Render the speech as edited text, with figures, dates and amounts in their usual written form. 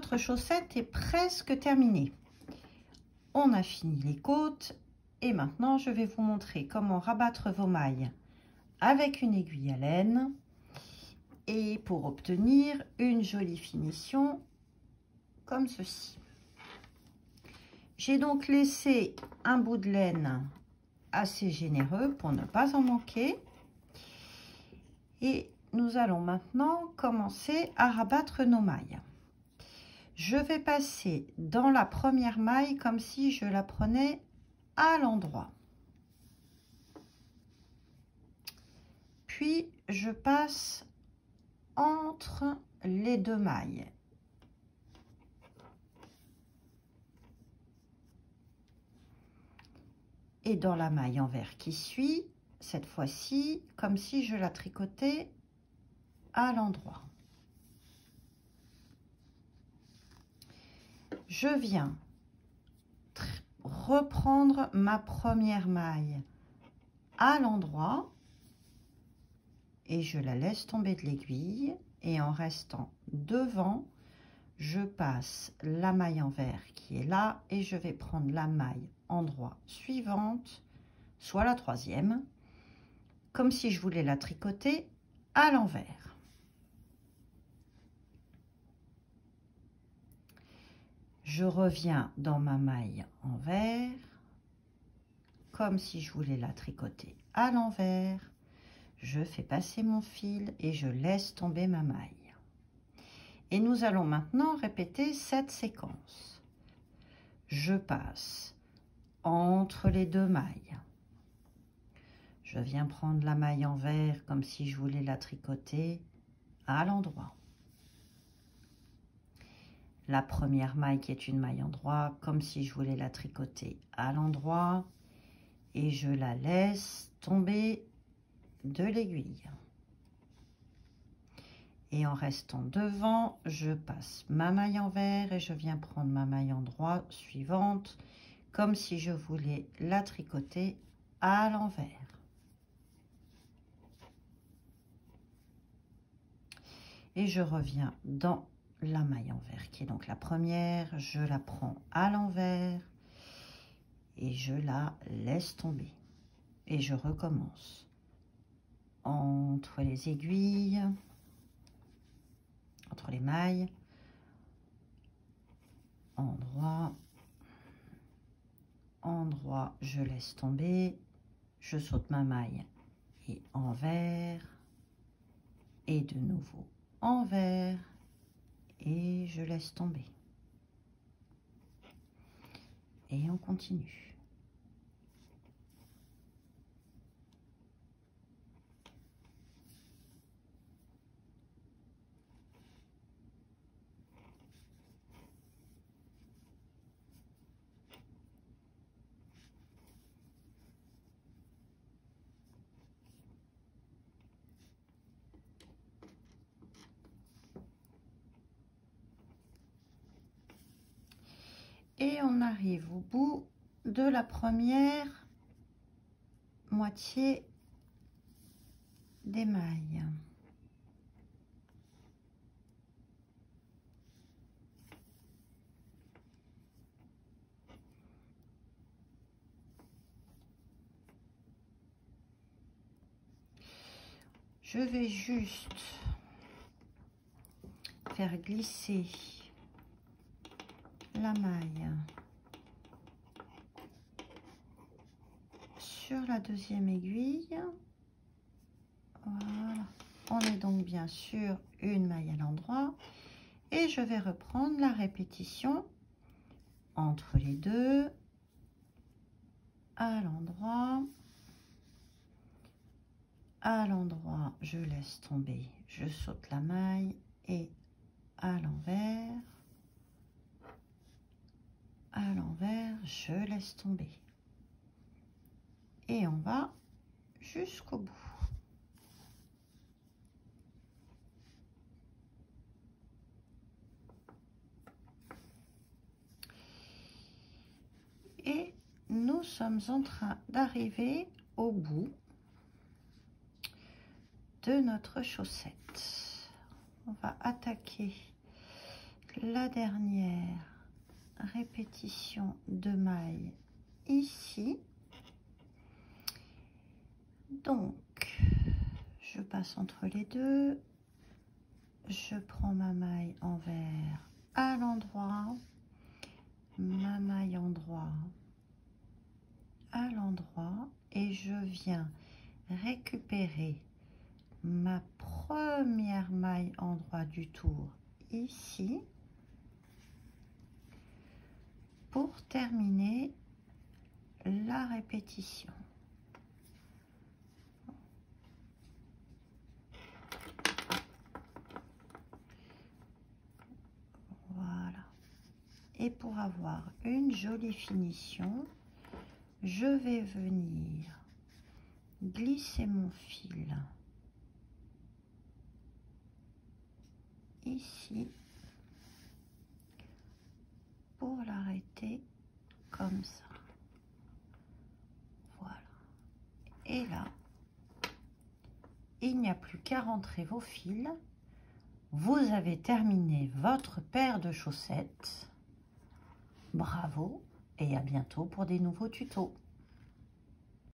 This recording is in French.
notre chaussette est presque terminée. On a fini les côtes et maintenant je vais vous montrer comment rabattre vos mailles avec une aiguille à laine et pour obtenir une jolie finition comme ceci. J'ai donc laissé un bout de laine assez généreux pour ne pas en manquer. Et nous allons maintenant commencer à rabattre nos mailles. Je vais passer dans la première maille comme si je la prenais à l'endroit. Puis je passe entre les deux mailles. Et dans la maille envers qui suit, cette fois-ci, comme si je la tricotais à l'endroit. Je viens reprendre ma première maille à l'endroit et je la laisse tomber de l'aiguille et en restant devant, je passe la maille envers qui est là et je vais prendre la maille endroit suivante, soit la troisième, comme si je voulais la tricoter à l'envers. Je reviens dans ma maille envers, comme si je voulais la tricoter à l'envers. Je fais passer mon fil et je laisse tomber ma maille. Et nous allons maintenant répéter cette séquence. Je passe entre les deux mailles. Je viens prendre la maille envers comme si je voulais la tricoter à l'endroit. La première maille qui est une maille endroit comme si je voulais la tricoter à l'endroit et je la laisse tomber de l'aiguille. Et en restant devant, je passe ma maille envers et je viens prendre ma maille endroit suivante comme si je voulais la tricoter à l'envers. Et je reviens dans la maille envers qui est donc la première, je la prends à l'envers et je la laisse tomber et je recommence entre les aiguilles, entre les mailles, endroit, endroit, je laisse tomber, je saute ma maille et envers et de nouveau envers et je laisse tomber et on continue. Et on arrive au bout de la première moitié des mailles. Je vais juste faire glisser la maille sur la deuxième aiguille. Voilà. On est donc bien sûr une maille à l'endroit et je vais reprendre la répétition entre les deux, à l'endroit, je laisse tomber, je saute la maille et à l'envers, je laisse tomber. Et on va jusqu'au bout. Et nous sommes en train d'arriver au bout de notre chaussette. On va attaquer la dernière répétition de maille ici. Donc, je passe entre les deux, je prends ma maille envers à l'endroit, ma maille endroit à l'endroit, et je viens récupérer ma première maille endroit du tour ici pour terminer la répétition. Voilà. Et pour avoir une jolie finition, je vais venir glisser mon fil ici pour l'arrêter comme ça. Voilà. Et là, il n'y a plus qu'à rentrer vos fils. Vous avez terminé votre paire de chaussettes. Bravo et à bientôt pour des nouveaux tutos.